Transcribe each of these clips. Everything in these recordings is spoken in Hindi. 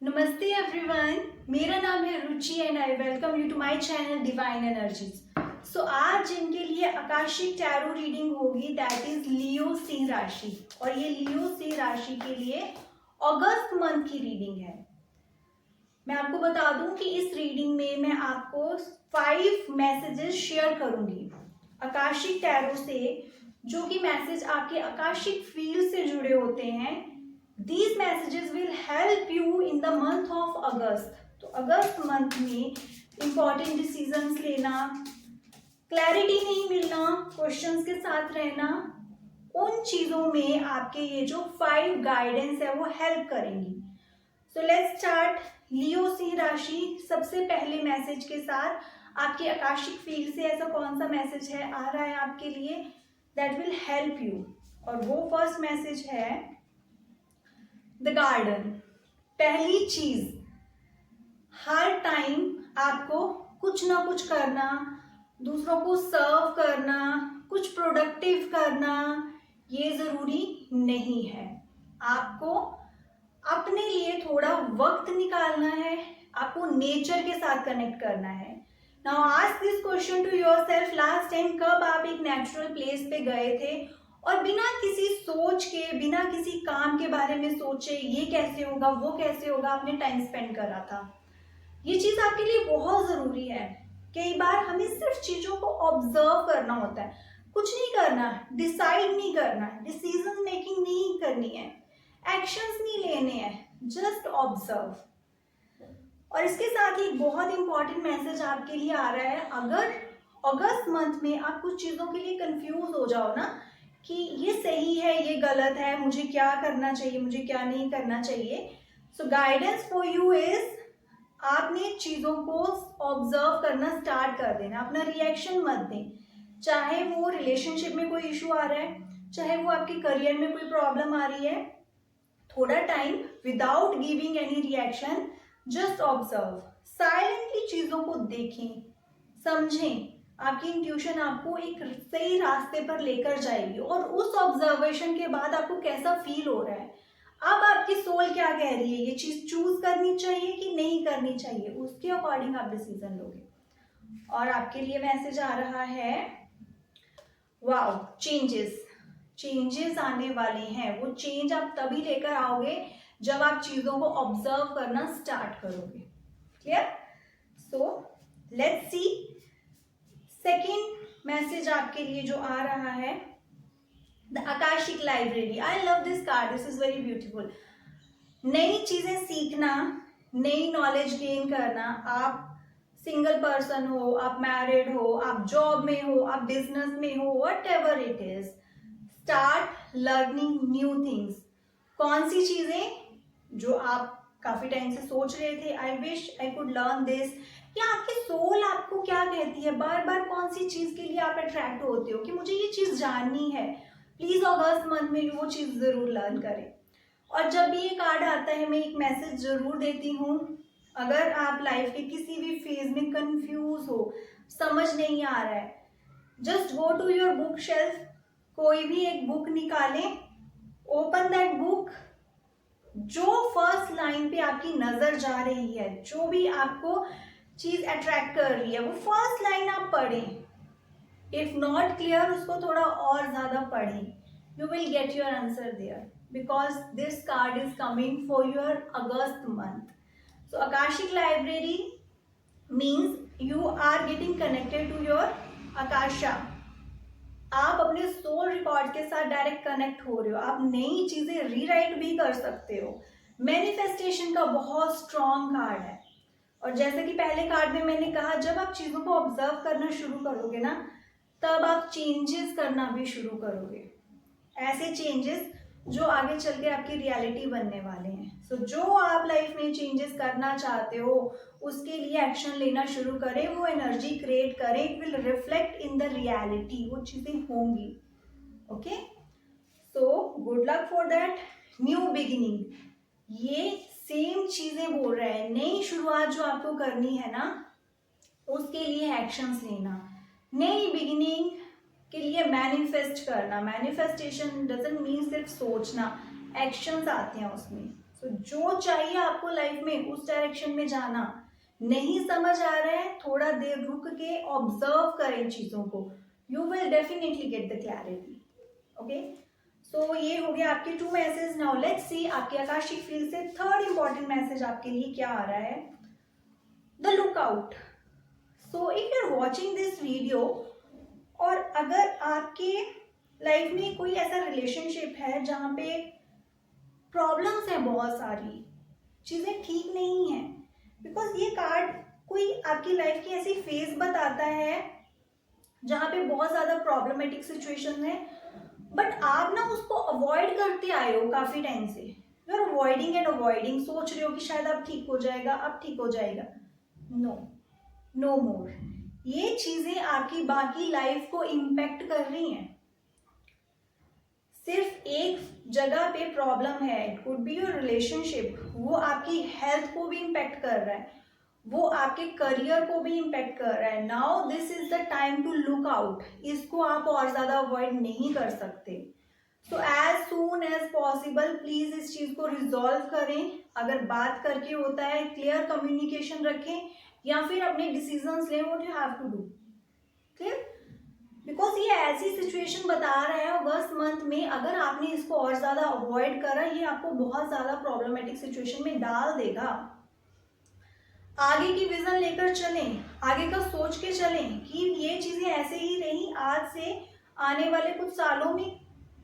नमस्ते एवरीवन, मेरा नाम है Ruchi and I welcome you to my channel divine energies. So आज जिनके लिए आकाशिक टैरो रीडिंग होगी दैट इज लियो सिंह राशि, और ये लियो सिंह राशि के लिए अगस्त मंथ की रीडिंग है। मैं आपको बता दूं कि इस रीडिंग में मैं आपको 5 मैसेजेस शेयर करूंगी आकाशिक टैरो से, जो कि मैसेज आपके आकाशिक फील्ड से जुड़े होते हैं। These messages will help you in the month of August। तो अगस्त मंथ में important decisions लेना, क्लैरिटी नहीं मिलना, क्वेश्चंस के साथ रहना, उन चीजों में आपके ये जो 5 गाइडेंस है वो हेल्प करेंगी। So let's start. लियो सिंह राशि, सबसे पहले मैसेज के साथ आपके आकाशिक फील्ड से ऐसा कौन सा मैसेज है आ रहा है आपके लिए दैट विल हेल्प यू, और वो फर्स्ट मैसेज है द गार्डन। पहली चीज, हर टाइम आपको कुछ ना कुछ करना, दूसरों को सर्व करना, कुछ प्रोडक्टिव करना, ये जरूरी नहीं है। आपको अपने लिए थोड़ा वक्त निकालना है, आपको नेचर के साथ कनेक्ट करना है। Now ask this question to yourself, last time कब आप एक नेचुरल प्लेस पे गए थे और बिना किसी सोच के, बिना किसी काम के बारे में सोचे ये कैसे होगा वो कैसे होगा, आपने टाइम स्पेंड करा था। ये चीज आपके लिए बहुत जरूरी है। कई बार हमें सिर्फ चीजों को ऑब्जर्व करना होता है, कुछ नहीं करना, डिसाइड नहीं करना, डिसीजन मेकिंग नहीं करनी है, एक्शंस नहीं लेने हैं, जस्ट ऑब्जर्व। और इसके साथ ही बहुत इंपॉर्टेंट मैसेज आपके लिए आ रहा है। अगर अगस्त मंथ में आप कुछ चीजों के लिए कंफ्यूज हो जाओ ना कि ये सही है ये गलत है, मुझे क्या करना चाहिए मुझे क्या नहीं करना चाहिए, सो गाइडेंस फॉर यू इज आपने चीजों को ऑब्जर्व करना स्टार्ट कर देना, अपना रिएक्शन मत दें। चाहे वो रिलेशनशिप में कोई इशू आ रहा है, चाहे वो आपके करियर में कोई प्रॉब्लम आ रही है, थोड़ा time without giving any reaction just observe, silently चीजों को देखें, समझें। आपकी इंट्यूशन आपको एक सही रास्ते पर लेकर जाएगी, और उस ऑब्जर्वेशन के बाद आपको कैसा फील हो रहा है, अब आपकी सोल क्या कह रही है, ये चीज चूज करनी चाहिए कि नहीं करनी चाहिए, उसके अकॉर्डिंग आप डिसीजन लोगे। और आपके लिए मैसेज आ रहा है वाओ, चेंजेस आने वाले हैं। वो चेंज आप तभी लेकर आओगे जब आप चीजों को ऑब्जर्व करना स्टार्ट करोगे। Clear? So let's see second message आपके लिए जो आ रहा है, the Akashic library. I love this card, this is very beautiful. नई चीजें सीखना, नई नॉलेज गेन करना, आप सिंगल पर्सन हो, आप मैरिड हो, आप जॉब में हो, आप बिजनेस में हो, what ever it is, start learning new things. कौन सी चीजें जो आप काफी टाइम से सोच रहे थे, I wish I could learn this, या आपकी सोल आपको क्या कहती है, बार बार कौन सी चीज के लिए आप अट्रैक्ट होते हो कि मुझे ये चीज जाननी है, प्लीज अगस्त मंथ में वो चीज जरूर लर्न करें। और जब भी ये कार्ड आता है मैं एक मैसेज जरूर देती हूँ, अगर आप लाइफ के किसी भी फेज में कंफ्यूज हो, समझ नहीं आ रहा है, just go to your book shelf, कोई भी एक बुक निकालें, ओपन दैट बुक, जो फर्स्ट लाइन पे आपकी नजर जा रही है, जो भी आपको चीज अट्रैक्ट कर रही है, वो फर्स्ट लाइन आप पढ़ें। इफ नॉट क्लियर, उसको थोड़ा और ज्यादा पढ़ें, you will get your answer there, because this card is coming for your August month. So akashic library means you are getting connected to your Akasha. आप अपने सोल रिकॉर्ड के साथ डायरेक्ट कनेक्ट हो रहे हो, आप नई चीजें रीराइट भी कर सकते हो। मैनिफेस्टेशन का बहुत स्ट्रॉन्ग कार्ड है, और जैसे कि पहले कार्ड में मैंने कहा, जब आप चीजों को ऑब्जर्व करना शुरू करोगे ना, तब आप चेंजेस करना भी शुरू करोगे, ऐसे चेंजेस जो आगे चल के आपकी रियलिटी बनने वाले हैं। सो जो आप लाइफ में चेंजेस करना चाहते हो उसके लिए एक्शन लेना शुरू करें, वो एनर्जी क्रिएट करें, it will reflect in the reality, वो चीजें होंगी। Okay, so good luck for that. New beginning, ये सेम चीजें बोल रहे हैं, नई शुरुआत जो आपको करनी है ना, उसके लिए एक्शंस लेना, नई बिगिनिंग के लिए मैनिफेस्ट करना। मैनिफेस्टेशन डजंट मीन सिर्फ सोचना, एक्शंस आते हैं उसमें। सो जो चाहिए आपको लाइफ में उस डायरेक्शन में जाना, नहीं समझ आ रहा है थोड़ा देर रुक के ऑब्जर्व करें चीजों को, you will definitely get the clarity. Okay, so ये हो गया आपके 2 मैसेज। नाउ लेट्स सी आपके आकाशिक फील्ड से थर्ड इंपॉर्टेंट मैसेज आपके लिए क्या आ रहा है, the lookout. So if you are watching this video और अगर आपके लाइफ में कोई ऐसा रिलेशनशिप है जहाँ पे प्रॉब्लम्स हैं, बहुत सारी चीजें ठीक नहीं है, बिकॉज ये कार्ड कोई आपकी लाइफ की ऐसी फेज बताता है जहाँ पे बहुत ज्यादा प्रॉब्लमेटिक सिचुएशन है, बट आप ना उसको अवॉइड करते आए हो काफी टाइम से। You are avoiding and avoiding, सोच रहे हो कि शायद अब ठीक हो जाएगा, अब ठीक हो जाएगा। नो, नो मोर। ये चीजें आपकी बाकी लाइफ को इम्पैक्ट कर रही हैं। सिर्फ एक जगह पे प्रॉब्लम है, it could be your relationship, वो आपकी हेल्थ को भी इम्पैक्ट कर रहा है, वो आपके करियर को भी इम्पैक्ट कर रहा है। Now this is the time to look out. इसको आप और ज्यादा अवॉइड नहीं कर सकते। So as soon as possible please इस चीज को रिजॉल्व करें। अगर बात करके होता है, क्लियर कम्युनिकेशन रखें, या फिर अपने डिसीजंस लें, what you have to do. Clear? Because ये ऐसी सिचुएशन बता रहा है अगस्त मंथ में, अगर आपने इसको और ज्यादा अवॉइड करा, ये आपको बहुत ज्यादा प्रॉब्लमेटिक सिचुएशन में डाल देगा। आगे की विजन लेकर चलें, आगे का सोच के चलें कि ये चीजें ऐसे ही रही, आज से आने वाले कुछ सालों में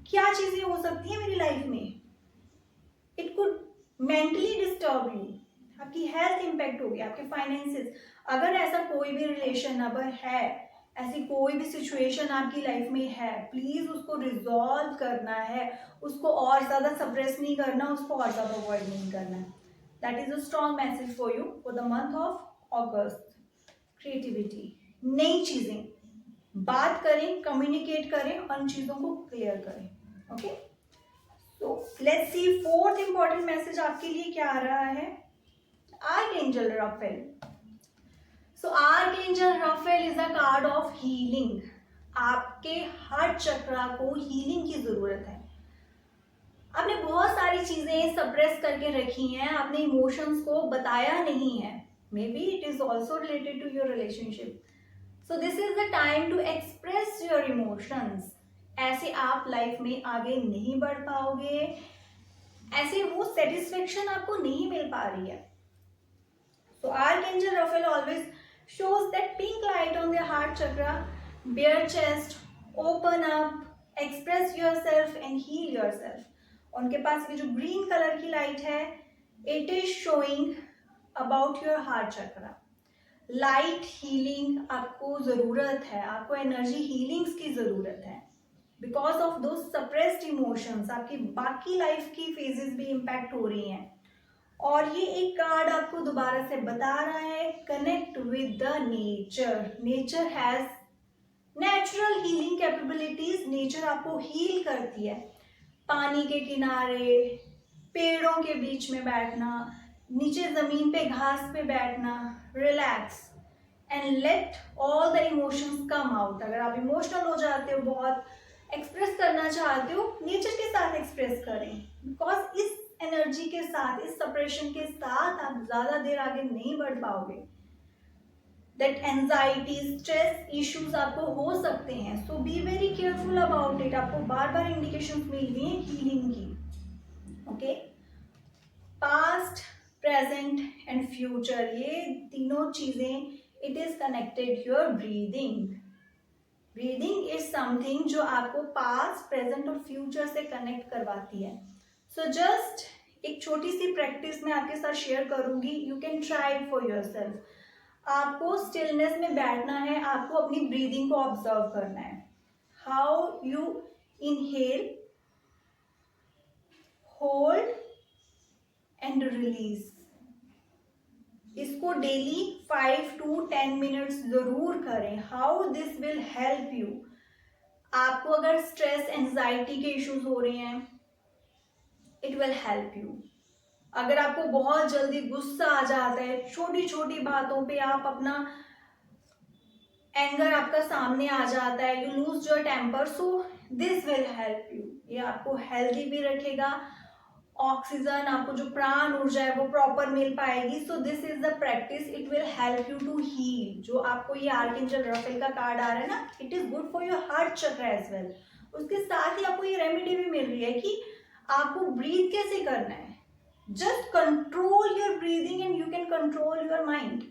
क्या चीजें हो सकती है मेरी लाइफ में। It could mentally disturb you, आपकी हेल्थ इंपैक्ट होगी, आपके फाइनेंसेस। अगर ऐसा कोई भी रिलेशन अब है, ऐसी कोई भी सिचुएशन आपकी लाइफ में है, प्लीज उसको रिजॉल्व करना है, उसको और ज्यादा सप्रेस नहीं करना, उसको और ज्यादा अवॉइड नहीं करना है। That is a strong message for you for the month of August. Creativity, नई चीजें, बात करें, कम्युनिकेट करें, उन चीजों को क्लियर करें। ओके, तो let's see fourth important message आपके लिए क्या आ रहा है, archangel Raphael. So archangel Raphael is a card of healing. आपके हार्ट चक्रा को हीलिंग की जरूरत है। आपने बहुत सारी चीजें सप्रेस करके रखी हैं, आपने इमोशंस को बताया नहीं है, maybe it is also related to your relationship. So this is the time to express your emotions. ऐसे आप लाइफ में आगे नहीं बढ़ पाओगे, ऐसे वो सेटिस्फेक्शन आपको नहीं मिल पा रही है। So archangel Raphael always shows that pink light on their heart chakra, bare chest, open up, express yourself and heal yourself. उनके पास ये जो ग्रीन कलर की लाइट है, it is showing about your heart chakra. Light healing आपको जरूरत है, आपको एनर्जी हीलिंग्स की जरूरत है, बिकॉज ऑफ दो सप्रेस्ड इमोशंस आपकी बाकी लाइफ की फेजेस भी इम्पैक्ट हो रही हैं। और ये एक कार्ड आपको दोबारा से बता रहा है, connect with the nature. Nature has natural healing capabilities. Nature आपको हील करती है। पानी के किनारे, पेड़ों के बीच में बैठना, नीचे जमीन पे घास पे बैठना, relax and let all the emotions come out. अगर आप इमोशनल हो जाते हो, बहुत एक्सप्रेस करना चाहते हो, नेचर के साथ एक्सप्रेस करें, बिकॉज इस एनर्जी के साथ, इस सप्रेशन के साथ आप ज्यादा देर आगे नहीं बढ़ पाओगे। दैट एंजाइटी, स्ट्रेस इश्यूज आपको हो सकते हैं, so be very careful about it. आपको बार बार इंडिकेशन मिल रही है हीलिंग की। Okay, past, present and future, ये तीनों चीजें, it is connected your breathing. Breathing is something जो आपको पास्ट, प्रेजेंट और फ्यूचर से कनेक्ट करवाती है। सो जस्ट एक छोटी सी प्रैक्टिस मैं आपके साथ शेयर करूंगी, you can try it for yourself. आपको स्टिलनेस में बैठना है, आपको अपनी ब्रीदिंग को ऑब्जर्व करना है। How you inhale, hold and release. इसको डेली 5 to 10 मिनट्स जरूर करें। How this will help you. आपको अगर स्ट्रेस, एंजाइटी के इश्यूज हो रहे हैं, इट विल हेल्प यू। अगर आपको बहुत जल्दी गुस्सा आ जाता है, छोटी छोटी बातों पे आप अपना एंगर आपका सामने आ जाता है, you lose your temper, so this will help you. ये आपको हेल्दी भी रखेगा ऑक्सीजन, आपको जो प्राण ऊर्जा है वो प्रॉपर मिल पाएगी. So this is the practice, it will help you to heal. जो आपको ये आर्कएंजल राफेल का कार्ड आ रहा है ना, it is good for your heart chakra as well. उसके साथ ही आपको ये रेमेडी भी मिल रही है कि आपको ब्रीथ कैसे करना है. Just control your breathing and you can control your mind.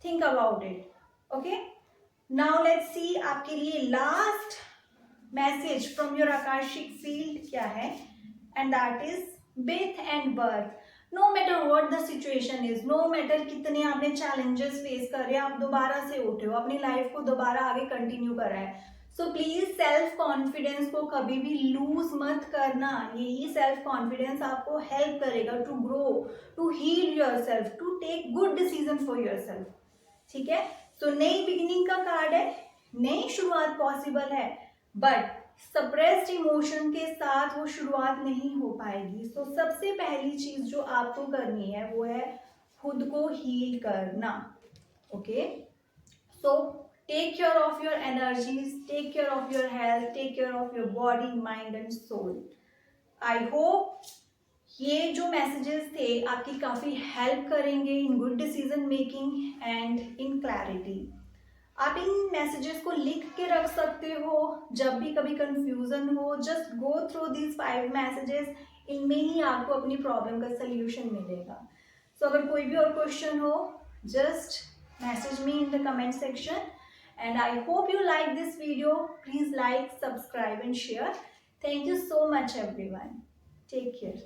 Think about it. Okay, now let's see आपके लिए last message from your Akashic field क्या है. And that is birth and birth. No matter what the situation is, no matter कितने आपने challenges face कर रहे हैं, आप दोबारा से उठे हो, अपनी लाइफ को दोबारा आगे कंटिन्यू कर रहे हैं. सो प्लीज सेल्फ कॉन्फिडेंस को कभी भी लूज मत करना. यही सेल्फ कॉन्फिडेंस आपको हेल्प करेगा to grow, to heal yourself, to take good decision for yourself. ठीक है. सो नई बिगिनिंग का कार्ड है, नई शुरुआत पॉसिबल है, बट सप्रेस्ड इमोशन के साथ वो शुरुआत नहीं हो पाएगी. सो सबसे पहली चीज जो आपको करनी है वो है खुद को हील करना. Okay, so take care of your energies, take care of your health, take care of your body, mind and soul. I hope ये जो मैसेजेस थे आपकी काफी हेल्प करेंगे in good decision making and in clarity. आप इन मैसेजेस को लिख के रख सकते हो जब भी कभी कंफ्यूजन हो. Just go through these 5 messages, इनमें ही आपको अपनी प्रॉब्लम का सल्यूशन मिलेगा. सो अगर कोई भी और क्वेश्चन हो, just message me in the comment section. And I hope you like this video. Please like, subscribe and share. Thank you so much everyone. Take care.